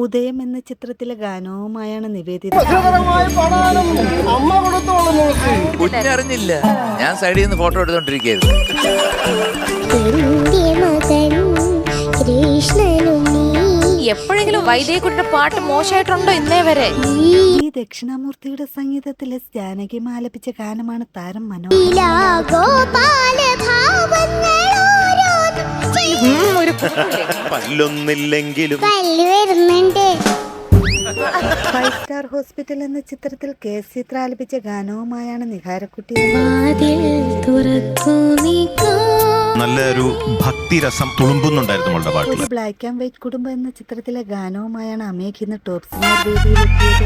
ഉദയം എന്ന ചിത്രത്തിലെ ഗാനവുമായാണ് നിവേദിത. കുഞ്ഞറിഞ്ഞില്ല, ഞാൻ സൈഡിൽ നിന്ന് ഫോട്ടോ എടുത്തോണ്ടിരിക്കുകയായിരുന്നു. എപ്പോഴെങ്കിലും വൈദേഹിയുടെ പാട്ട് മോശമായിട്ടുണ്ടോ ഇന്നേ വരെ? ഈ ദക്ഷിണാമൂർത്തിയുടെ സംഗീതത്തിലെ ജാനകിമാ ആലപിച്ച ഗാനമാണ് താരം മനോ. പല്ലൊന്നില്ലെങ്കിലും 5 സ്റ്റാർ ഹോസ്പിറ്റൽ എന്ന ചിത്രത്തിൽ KS ചിത്ര ആലപിച്ച ഗാനവുമായാണ് നിഹാരക്കുട്ടി. നല്ലൊരു ഭക്തിരസം തുളുമ്പുന്നുണ്ടായിരുന്നു അവളുടെ പാട്ടിൽ. ബ്ലാക്ക് ആൻഡ് വൈറ്റ് കുടുംബം എന്ന ചിത്രത്തിലെ ഗാനവുമായാണ് അമേഘ് ഇന്ന് ടോപ്പ് സിംഗർ വേദിയിലെത്തിയത്.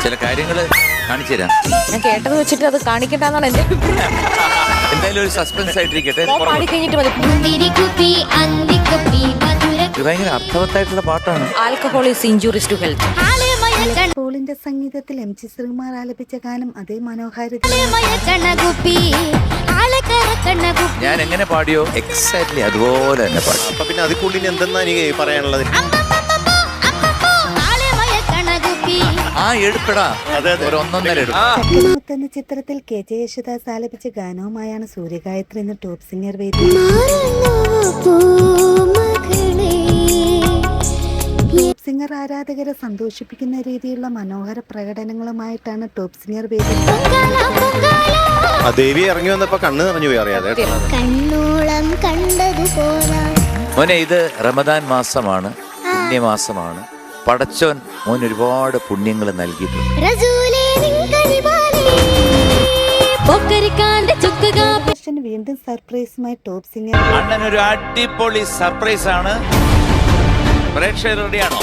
ചില കാര്യങ്ങള് കാണിച്ചു തരാം. ഞാൻ കേട്ടത് വെച്ചിട്ട് അത് കാണിക്കണ്ടെന്നാണ് എന്റെ എന്തായാലും ഒരു സസ്പെൻസ് ആയിട്ടിരിക്കട്ടെ. പാടി കഴിഞ്ഞിട്ട് മതി. ഇത് ഭയങ്കര അർത്ഥവത്തായിട്ടുള്ള പാട്ടാണ്. Alcohol is injurious to health. പോളിന്റെ സംഗീതത്തിൽ MG ശ്രീകുമാർ ആലപിച്ച ഗാനം അതേ മനോഹാരിത. ഞാൻ എങ്ങനെ പാടിയോ എക്സാക്ട്ലി അതുപോലെ തന്നെ പാടി. അപ്പൊ പിന്നെ അതിൽ കൂടുതൽ എന്തെന്നാ എനിക്ക് പറയാനുള്ളത്? ആ എടുപ്പെടാ, ഒരു 1.5 എടുക്കും. എന്ന ചിത്രത്തിൽ KJ യേശുദാസ് ആലപിച്ച ഗാനവുമായാണ് സൂര്യഗായത്രി എന്ന ടോപ്പ് സിംഗർ വേദി. ടോപ്പ് സിംഗർ ആരാധകരെ സന്തോഷിപ്പിക്കുന്ന രീതിയിലുള്ള മനോഹര പ്രകടനങ്ങളുമായിട്ടാണ് ടോപ്പ് സിംഗർ വേദി. ദേവി ഇറങ്ങി വന്നപ്പോ കണ്ണ് നിറഞ്ഞു പോയി അറിയാതെ. മോനെ, ഇത് റമദാൻ മാസമാണ്, പുണ്യമാസമാണ്. പടച്ചോൻ മോൻ ഒരുപാട് പുണ്യങ്ങൾ നൽകിയിട്ടുണ്ട്. വീണ്ടും സർപ്രൈസുമായി ടോപ്പ് സിംഗർ അണ്ണനൊരു അടിപൊളി സർപ്രൈസ് ആണ്. പ്രേക്ഷകർ റെഡിയാണോ?